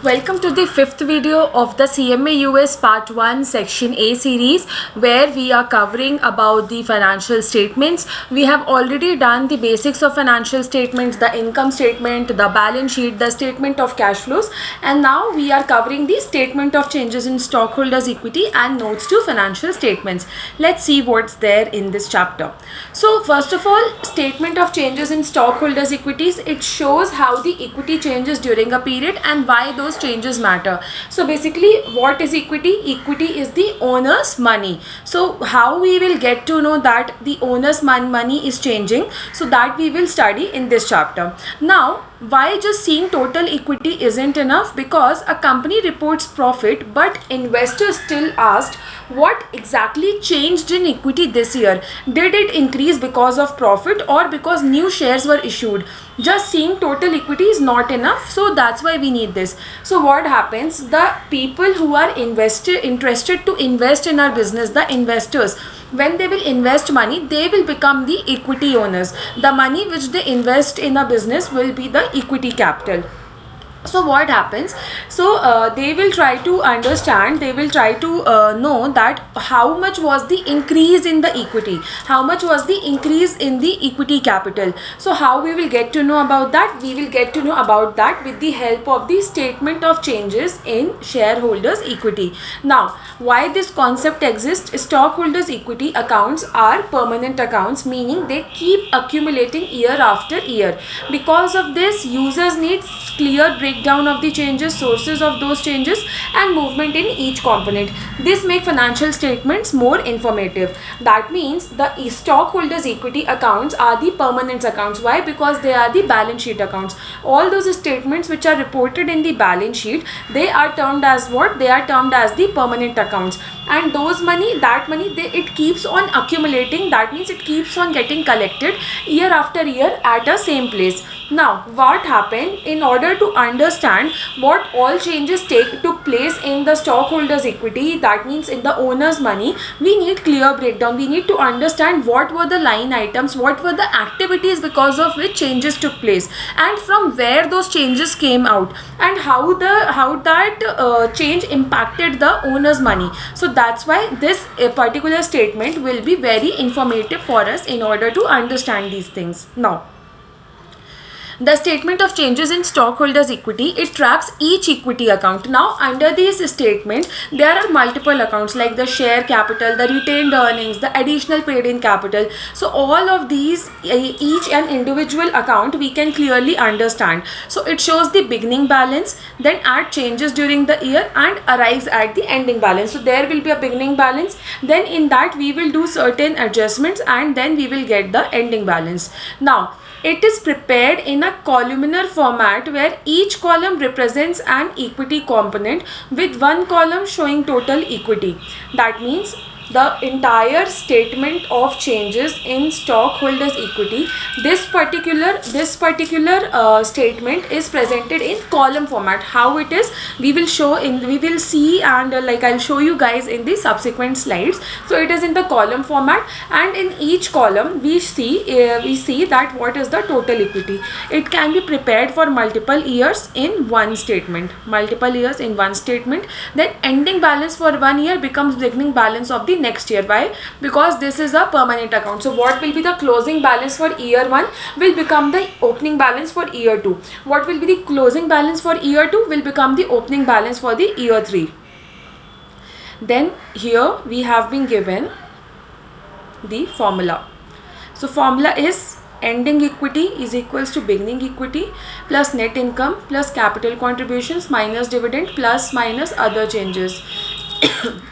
Welcome to the fifth video of the CMA US Part 1 Section A series, where we are covering about the financial statements. We have already done the basics of financial statements, the income statement, the balance sheet, the statement of cash flows, and now we are covering the statement of changes in stockholders' equity and notes to financial statements. Let's see what's there in this chapter. So first of all, statement of changes in stockholders' equities. It shows how the equity changes during a period and why those changes matter. So basically, what is equity? Equity is the owner's money. So how we will get to know that the owner's money is changing? So that we will study in this chapter. Now, why just seeing total equity isn't enough? Because a company reports profit, but investors still asked what exactly changed in equity this year. Did it increase because of profit or because new shares were issued? Just seeing total equity is not enough, so that's why we need this. So what happens? The people who are interested to invest in our business, the investors, when they will invest money, they will become the equity owners. The money which they invest in a business will be the equity capital. So what happens? So they will try to understand, they will try to know that how much was the increase in the equity, how much was the increase in the equity capital. So how we will get to know about that? We will get to know about that with the help of the statement of changes in shareholders equity. Now, why this concept exists? Stockholders equity accounts are permanent accounts, meaning they keep accumulating year after year. Because of this, users need clear breakdown of the changes, sources of those changes, and movement in each component. This makes financial statements more informative. That means the stockholders equity accounts are the permanent accounts. Why? Because they are the balance sheet accounts. All those statements which are reported in the balance sheet, they are termed as what? They are termed as the permanent accounts. And those money, that money, it keeps on accumulating. That means it keeps on getting collected year after year at a same place. Now, what happened? In order to understand what all changes took place in the stockholders equity, that means in the owner's money, we need clear breakdown. We need to understand what were the line items, what were the activities because of which changes took place, and from where those changes came out, and how that change impacted the owner's money. So that's why this particular statement will be very informative for us in order to understand these things. Now, the statement of changes in stockholders equity, it tracks each equity account. Now under this statement, there are multiple accounts like the share capital, the retained earnings, the additional paid in capital. So all of these, each and individual account we can clearly understand. So it shows the beginning balance, then add changes during the year and arrives at the ending balance. So there will be a beginning balance, then in that we will do certain adjustments, and then we will get the ending balance. Now, it is prepared in a columnar format where each column represents an equity component with one column showing total equity. That means the entire statement of changes in stockholders equity, this particular statement is presented in column format. How it is, we will see, and like I'll show you guys in the subsequent slides. So it is in the column format, and in each column we see that what is the total equity. It can be prepared for multiple years in one statement, then ending balance for 1 year becomes beginning balance of the next year. Why? Because this is a permanent account. So what will be the closing balance for year 1 will become the opening balance for year 2. What will be the closing balance for year 2 will become the opening balance for the year 3. Then here we have been given the formula. So formula is ending equity is equals to beginning equity plus net income plus capital contributions minus dividend plus minus other changes.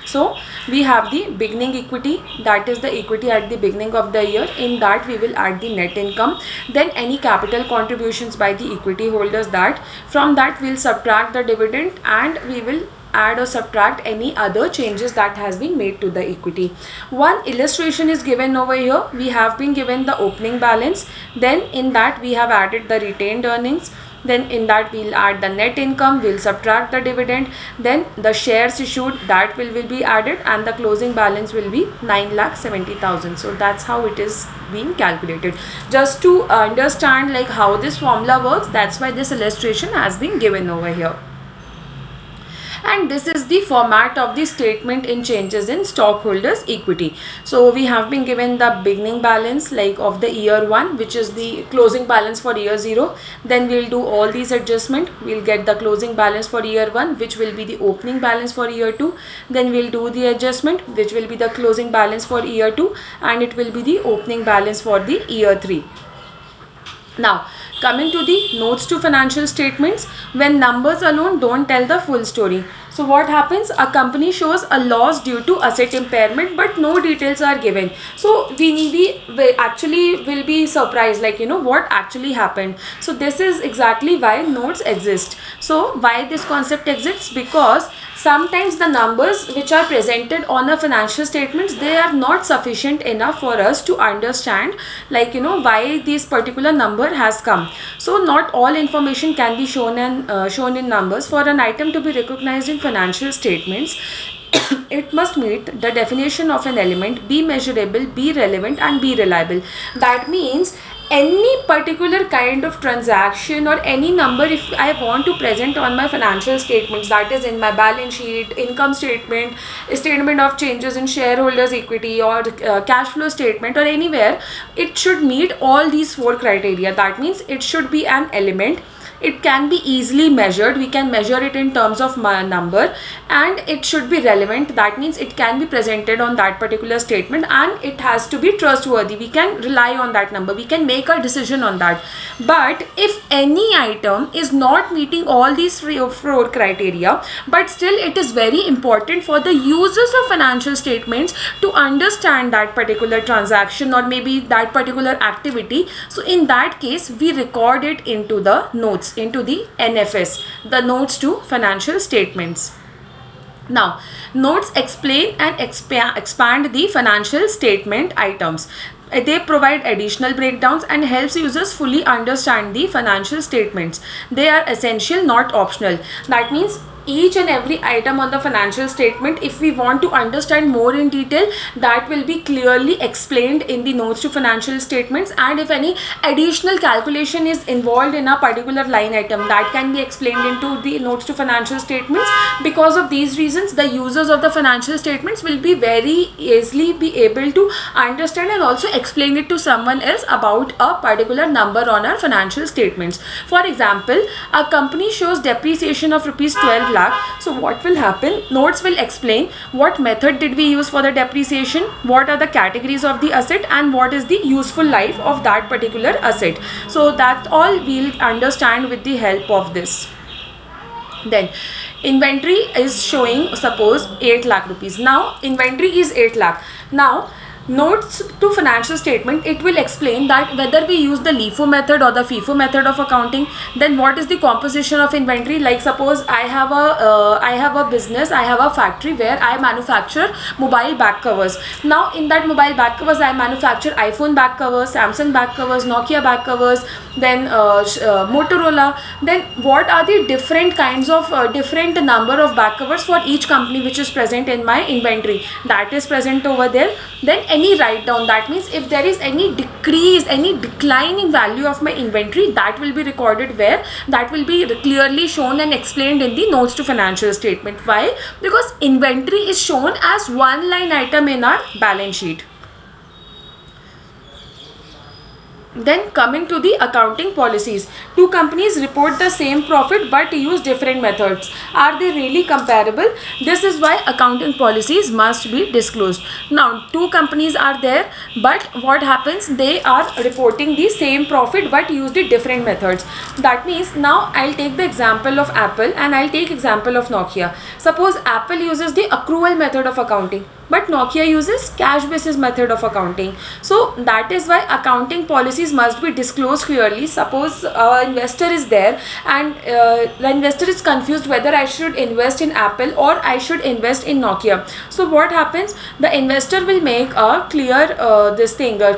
So we have the beginning equity, that is the equity at the beginning of the year. In that we will add the net income, then any capital contributions by the equity holders, that from that we'll subtract the dividend, and we will add or subtract any other changes that has been made to the equity. One illustration is given over here. We have been given the opening balance, then in that we have added the retained earnings, then in that we'll add the net income, we'll subtract the dividend, then the shares issued, that will be added, and the closing balance will be 9,70,000. So that's how it is being calculated. Just to understand like how this formula works, that's why this illustration has been given over here. and this is the format of the statement in changes in stockholders equity. So we have been given the beginning balance like of the year 1, which is the closing balance for year 0. Then we'll do all these adjustment. We'll get the closing balance for year 1, which will be the opening balance for year 2. Then we'll do the adjustment, which will be the closing balance for year 2, and it will be the opening balance for the year 3. Now, coming to the notes to financial statements, when numbers alone don't tell the full story. So what happens? A company shows a loss due to asset impairment, but no details are given. So we actually will be surprised, like, what actually happened. So this is exactly why notes exist. So why this concept exists? Because sometimes the numbers which are presented on a financial statements, they are not sufficient enough for us to understand, like, why this particular number has come. So not all information can be shown in numbers. For an item to be recognized in financial statements, it must meet the definition of an element, be measurable, be relevant, and be reliable. That means any particular kind of transaction or any number, if I want to present on my financial statements, that is in my balance sheet, income statement, statement of changes in shareholders equity, or cash flow statement, or anywhere, it should meet all these 4 criteria. That means it should be an element, it can be easily measured, we can measure it in terms of number, and it should be relevant. That means it can be presented on that particular statement, and it has to be trustworthy, we can rely on that number, we can make a decision on that. But if any item is not meeting all these 3 or 4 criteria, but still it is very important for the users of financial statements to understand that particular transaction or maybe that particular activity, so in that case we record it into the notes, into the NFS, the notes to financial statements. Now, notes explain and expand the financial statement items. They provide additional breakdowns and helps users fully understand the financial statements. They are essential, not optional. That means each and every item on the financial statement, if we want to understand more in detail, that will be clearly explained in the notes to financial statements. And if any additional calculation is involved in a particular line item, that can be explained into the notes to financial statements. Because of these reasons, the users of the financial statements will be very easily be able to understand and also explain it to someone else about a particular number on our financial statements. For example, a company shows depreciation of rupees 12 lakh. So what will happen? Notes will explain what method did we use for the depreciation, what are the categories of the asset, and what is the useful life of that particular asset. So that's all we'll understand with the help of this. Then inventory is showing, suppose 8 lakh rupees. Now inventory is 8 lakh. Now notes to financial statement, it will explain that whether we use the LIFO method or the FIFO method of accounting, then what is the composition of inventory. Like suppose I have a business, I have a factory where I manufacture mobile back covers. Now in that mobile back covers, I manufacture iPhone back covers, Samsung back covers, Nokia back covers, then Motorola. Then what are the different kinds of different number of back covers for each company which is present in my inventory, that is present over there. Then any write down, that means if there is any decrease, any decline in value of my inventory, that will be recorded where, that will be clearly shown and explained in the notes to financial statement. Why? Because inventory is shown as one line item in our balance sheet. Then coming to the accounting policies, 2 companies report the same profit but use different methods. Are they really comparable? This is why accounting policies must be disclosed. Now 2 companies are there, but what happens, they are reporting the same profit but use the different methods. That means now I'll take the example of Apple and I'll take example of Nokia. Suppose Apple uses the accrual method of accounting, but Nokia uses cash basis method of accounting. So that is why accounting policies must be disclosed clearly. Suppose an investor is there and the investor is confused whether I should invest in Apple or I should invest in Nokia. So what happens, the investor will make a clear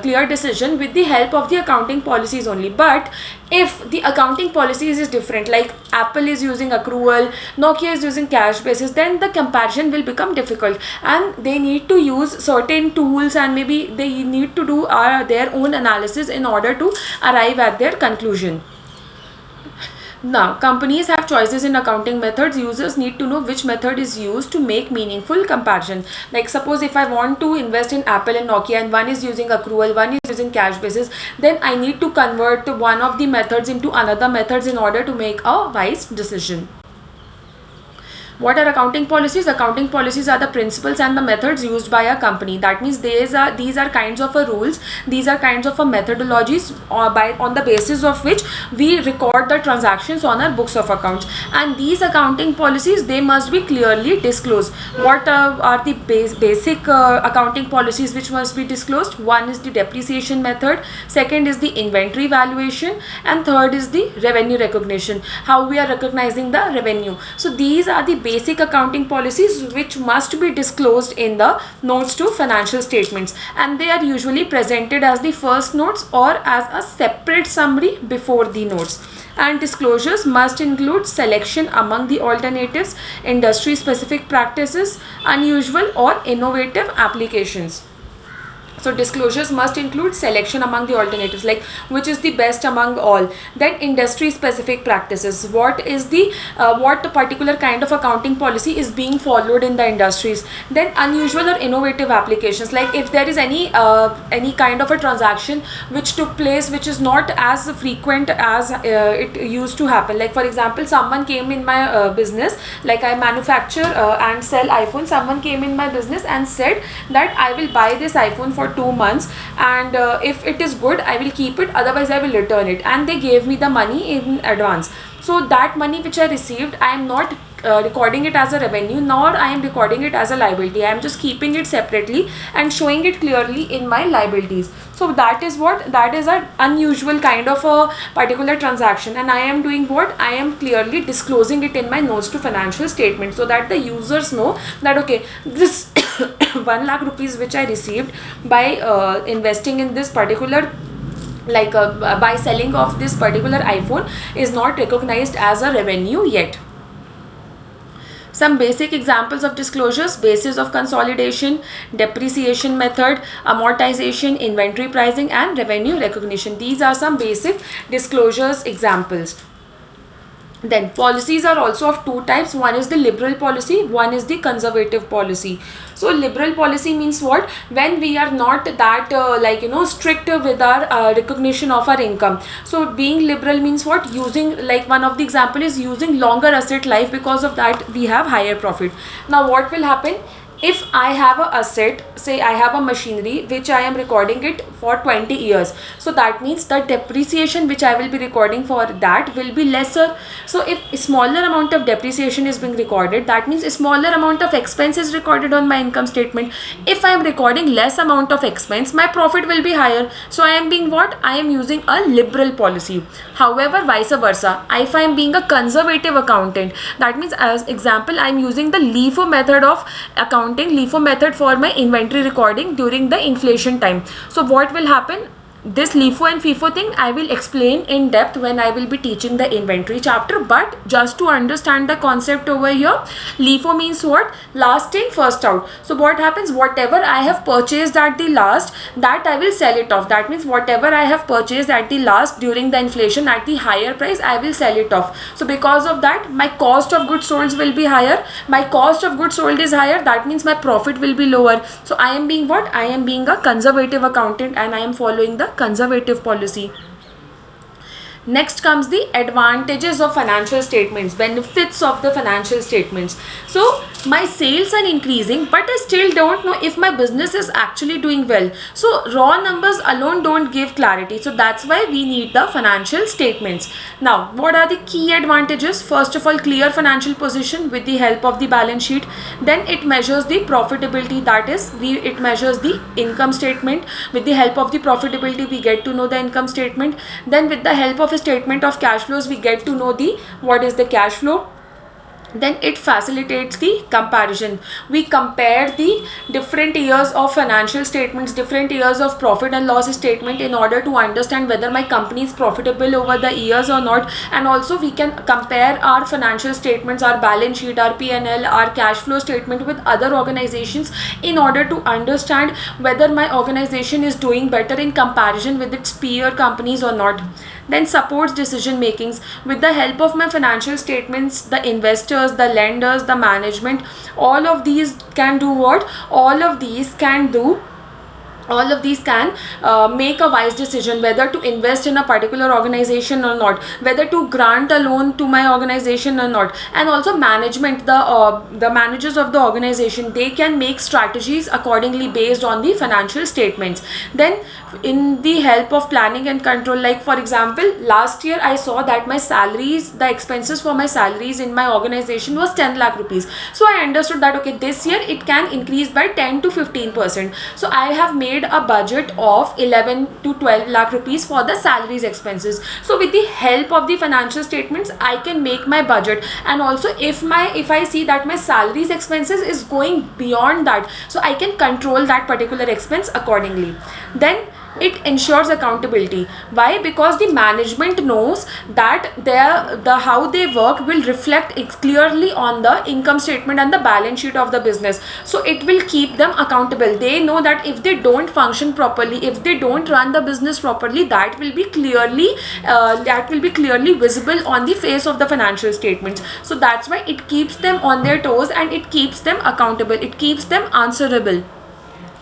clear decision with the help of the accounting policies only. But if the accounting policies is different, like Apple is using accrual, Nokia is using cash basis, then the comparison will become difficult and they need to use certain tools and maybe they need to do their own analysis in order to arrive at their conclusion. Now, companies have choices in accounting methods. Users need to know which method is used to make meaningful comparison. Like suppose if I want to invest in Apple and Nokia and one is using accrual, one is using cash basis, then I need to convert one of the methods into another methods in order to make a wise decision. What are accounting policies? Accounting policies are the principles and the methods used by a company. That means these are kinds of rules, these are kinds of methodologies on the basis of which we record the transactions on our books of accounts. And these accounting policies, they must be clearly disclosed. What are the basic accounting policies which must be disclosed? One is the depreciation method, second is the inventory valuation, and third is the revenue recognition, how we are recognizing the revenue. So these are the basic accounting policies which must be disclosed in the notes to financial statements, and they are usually presented as the first notes or as a separate summary before the notes. And disclosures must include selection among the alternatives, industry specific practices, unusual or innovative applications. So disclosures must include selection among the alternatives, like which is the best among all. Then industry specific practices, what is the what particular kind of accounting policy is being followed in the industries. Then unusual or innovative applications, like if there is any kind of a transaction which took place which is not as frequent as it used to happen. Like for example, someone came in my business, like I manufacture and sell iPhone. Someone came in my business and said that I will buy this iPhone for 2 months, and if it is good I will keep it, otherwise I will return it, and they gave me the money in advance. So that money which I received, I am not recording it as a revenue, nor I am recording it as a liability. I am just keeping it separately and showing it clearly in my liabilities. So that is what, that is an unusual kind of a particular transaction, and I am doing what, I am clearly disclosing it in my notes to financial statement, so that the users know that okay, this 1 lakh rupees which I received by investing in this particular, like by selling of this particular iPhone, is not recognized as a revenue yet. Some basic examples of disclosures: basis of consolidation, depreciation method, amortization, inventory pricing, and revenue recognition. These are some basic disclosures examples. Then policies are also of two types. One is the liberal policy, one is the conservative policy. So liberal policy means what? When we are not that strict with our recognition of our income. So being liberal means what? Using, like one of the example is using longer asset life, because of that we have higher profit. Now what will happen? If I have a asset, say I have a machinery which I am recording it for 20 years, so that means the depreciation which I will be recording for that will be lesser. So if a smaller amount of depreciation is being recorded, that means a smaller amount of expense is recorded on my income statement. If I am recording less amount of expense, my profit will be higher. So I am being what? I am using a liberal policy. However, vice versa, if I am being a conservative accountant, that means, as example, I am using the LIFO method of accounting, LIFO method for my inventory recording during the inflation time. So what will happen? This LIFO and FIFO thing I will explain in depth when I will be teaching the inventory chapter, but just to understand the concept over here, LIFO means what? Last in, first out. So what happens? Whatever I have purchased at the last, that I will sell it off. That means whatever I have purchased at the last during the inflation at the higher price, I will sell it off. So because of that, my cost of goods sold will be higher. My cost of goods sold is higher, that means my profit will be lower. So I am being what? I am being a conservative accountant, and I am following the conservative policy. Next comes the advantages of financial statements, benefits of the financial statements. So my sales are increasing, but I still don't know if my business is actually doing well. So raw numbers alone don't give clarity. So that's why we need the financial statements. Now, what are the key advantages? First of all, clear financial position with the help of the balance sheet. Then it measures the profitability, that is, it measures the income statement. With the help of the profitability, we get to know the income statement. Then with the help of a statement of cash flows, we get to know the what is the cash flow. Then it facilitates the comparison. We compare the different years of financial statements, different years of profit and loss statement, in order to understand whether my company is profitable over the years or not. And also we can compare our financial statements, our balance sheet, our P&L, our cash flow statement with other organizations, in order to understand whether my organization is doing better in comparison with its peer companies or not. then supports decision makings. With the help of my financial statements, the investors, the lenders, the management, all of these can do what? All of these can make a wise decision whether to invest in a particular organization or not, whether to grant a loan to my organization or not. And also management, the managers of the organization, they can make strategies accordingly based on the financial statements. Then in the help of planning and control, like for example, last year I saw that my salaries, the expenses for my salaries in my organization was 10 lakh rupees. So I understood that okay, this year it can increase by 10 to 15%. So I have made a budget of 11 to 12 lakh rupees for the salaries expenses. So with the help of the financial statements, I can make my budget. And also if I see that my salaries expenses is going beyond that, so I can control that particular expense accordingly. Then it ensures accountability. Why? Because the management knows that how they work will reflect clearly on the income statement and the balance sheet of the business. So it will keep them accountable. They know that if they don't function properly, if they don't run the business properly, that will be clearly visible on the face of the financial statements. So that's why it keeps them on their toes and it keeps them accountable. It keeps them answerable.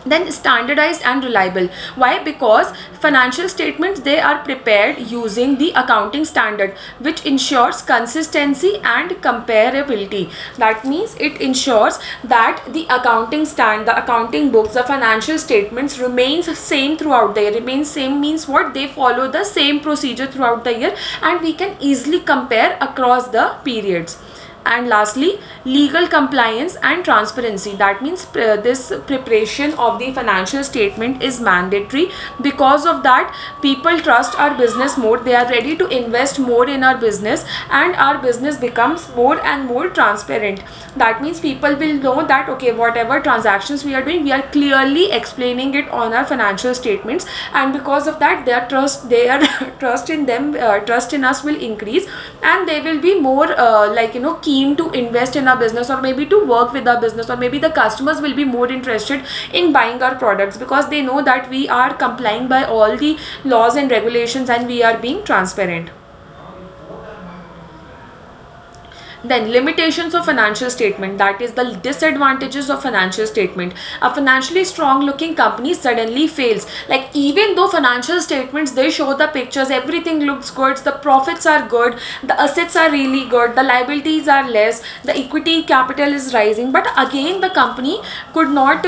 Then standardized and reliable. Why? Because financial statements, they are prepared using the accounting standard, which ensures consistency and comparability. That means it ensures that the accounting books, the financial statements remains same throughout the year. Remains same means what? They follow the same procedure throughout the year and we can easily compare across the periods. And lastly, legal compliance and transparency. That means this preparation of the financial statement is mandatory. Because of that, people trust our business more. They are ready to invest more in our business and our business becomes more and more transparent. That means people will know that okay, whatever transactions we are doing, we are clearly explaining it on our financial statements, and because of that, their trust in us will increase and they will be more keen to invest in our business, or maybe to work with our business, or maybe the customers will be more interested in buying our products because they know that we are complying by all the laws and regulations and we are being transparent. Then limitations of financial statement, that is the disadvantages of financial statement. A financially strong looking company suddenly fails. Like even though financial statements, they show the pictures, everything looks good, the profits are good, the assets are really good, the liabilities are less, the equity capital is rising, but again the company could not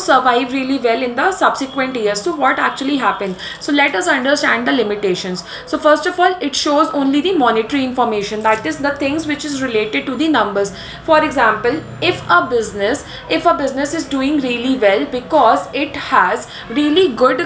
survive really well in the subsequent years. So what actually happened? So let us understand the limitations. So first of all, it shows only the monetary information, that is the things which is related to the numbers. For example, if a business is doing really well because it has really good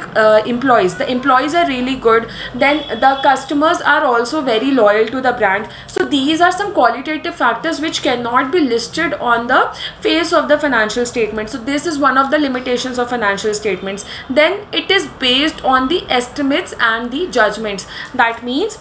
employees, the employees are really good, then the customers are also very loyal to the brand. So these are some qualitative factors which cannot be listed on the face of the financial statement. So this is one of the limitations of financial statements. Then it is based on the estimates and the judgments. That means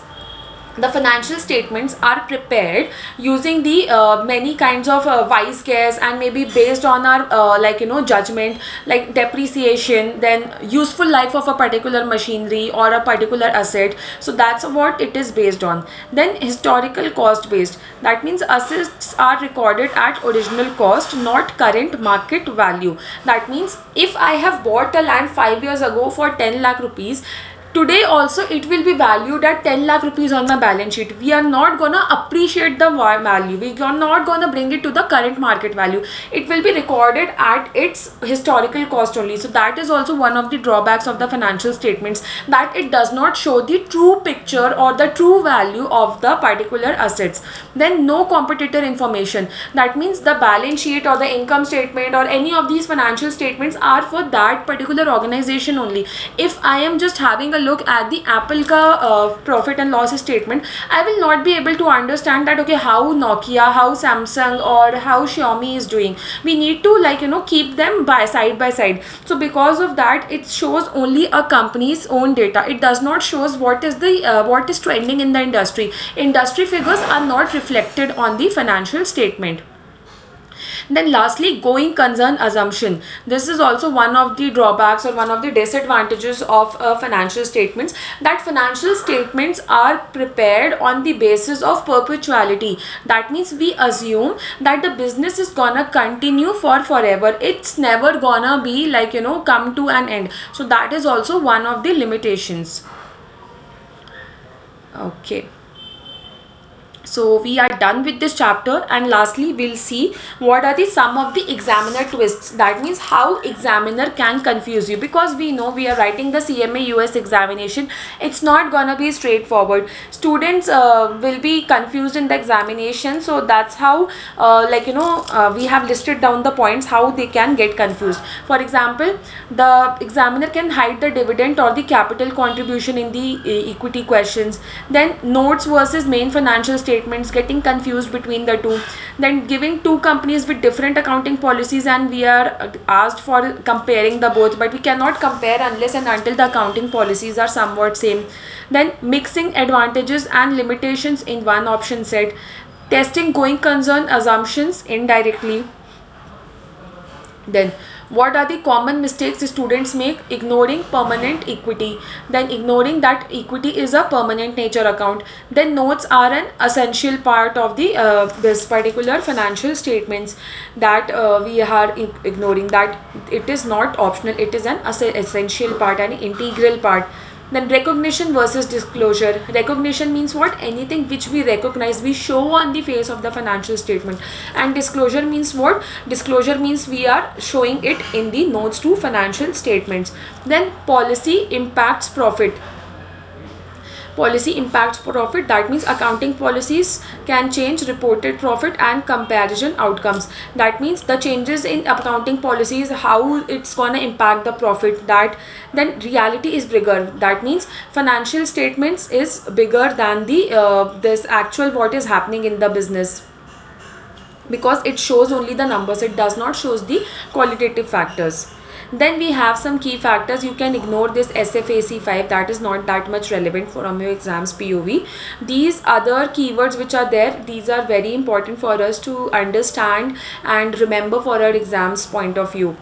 the financial statements are prepared using the many kinds of wise guess and maybe based on our judgment, like depreciation, then useful life of a particular machinery or a particular asset. So that's what it is based on. Then historical cost based, that means assets are recorded at original cost, not current market value. That means if I have bought a land 5 years ago for 10 lakh rupees, today also it will be valued at 10 lakh rupees on my balance sheet. We are not gonna appreciate the value. We are not gonna bring it to the current market value. It will be recorded at its historical cost only. So that is also one of the drawbacks of the financial statements, that it does not show the true picture or the true value of the particular assets. Then no competitor information. That means the balance sheet or the income statement or any of these financial statements are for that particular organization only. If I am just having a look at the Apple profit and loss statement, I will not be able to understand that okay, how Nokia, how Samsung or how Xiaomi is doing. We need to keep them side by side. So because of that, it shows only a company's own data. It does not shows what is trending in the industry. Industry figures are not reflected on the financial statement. Then lastly, going concern assumption. This is also one of the drawbacks or one of the disadvantages of financial statements, that financial statements are prepared on the basis of perpetuality. That means we assume that the business is gonna continue for forever. It's never gonna be like, come to an end. So that is also one of the limitations. Okay. So we are done with this chapter, and lastly we'll see what are the some of the examiner twists. That means how examiner can confuse you, because we know we are writing the CMA US examination. It's not gonna be straightforward. Students will be confused in the examination, so that's how we have listed down the points how they can get confused. For example, the examiner can hide the dividend or the capital contribution in the equity questions. Then notes versus main financial statements, getting confused between the two. Then giving two companies with different accounting policies, and we are asked for comparing the both, but we cannot compare unless and until the accounting policies are somewhat same. Then mixing advantages and limitations in one option set. Testing going concern assumptions indirectly. Then what are the common mistakes students make? Ignoring permanent equity. Then ignoring that equity is a permanent nature account. Then notes are an essential part of the this particular financial statements, that we are ignoring, that it is not optional, it is an essential part, an integral part. Then recognition versus disclosure. Recognition means what? Anything which we recognize, we show on the face of the financial statement. And disclosure means what? Disclosure means we are showing it in the notes to financial statements. Then policy impacts profit. Policy impacts profit. That means accounting policies can change reported profit and comparison outcomes. That means the changes in accounting policies, how it's gonna impact the profit. That then reality is bigger. That means financial statements is bigger than the this actual what is happening in the business, because it shows only the numbers, it does not shows the qualitative factors. Then we have some key factors. You can ignore this SFAC 5, that is not that much relevant from your exams POV. These other keywords which are there, these are very important for us to understand and remember for our exams point of view.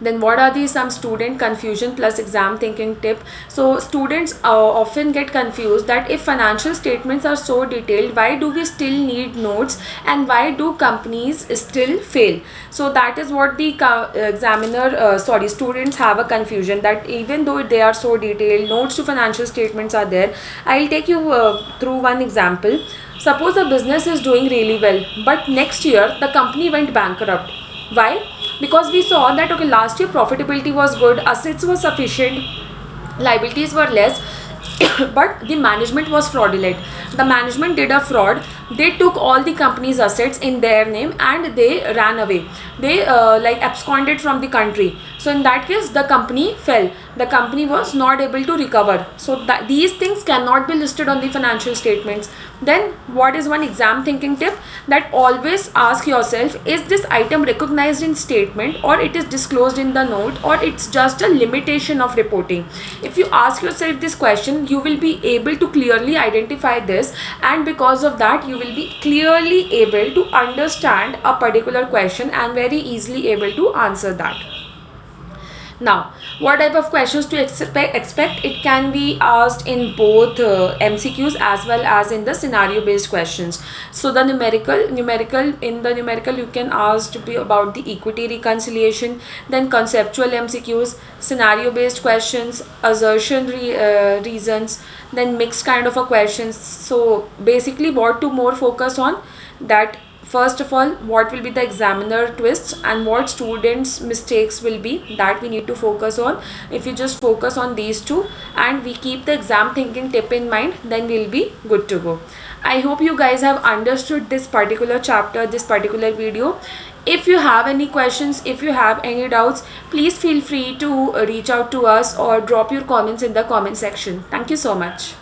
Then what are the some student confusion plus exam thinking tip? So students often get confused that if financial statements are so detailed, why do we still need notes, and why do companies still fail? So that is what the students have a confusion, that even though they are so detailed, notes to financial statements are there. I'll take you through one example. Suppose a business is doing really well, but next year the company went bankrupt. Why? Because we saw that okay, last year profitability was good, assets were sufficient, liabilities were less, but the management was fraudulent. The management did a fraud. They took all the company's assets in their name and they ran away. They absconded from the country. So in that case, the company fell. The company was not able to recover. So these things cannot be listed on the financial statements. Then what is one exam thinking tip? That always ask yourself, is this item recognized in statement, or it is disclosed in the note, or it's just a limitation of reporting? If you ask yourself this question, you will be able to clearly identify this, and because of that you will be clearly able to understand a particular question and very easily able to answer that. Now, what type of questions to expect? It can be asked in both MCQs as well as in the scenario based questions. So the numerical you can ask to be about the equity reconciliation, then conceptual MCQs, scenario based questions, assertion reasons, then mixed kind of a questions. So basically what to more focus on, that first of all, what will be the examiner twists and what students mistakes will be, that we need to focus on. If you just focus on these two and we keep the exam thinking tip in mind, then we'll be good to go. I hope you guys have understood this particular chapter, this particular video. If you have any questions, if you have any doubts, please feel free to reach out to us or drop your comments in the comment section. Thank you so much.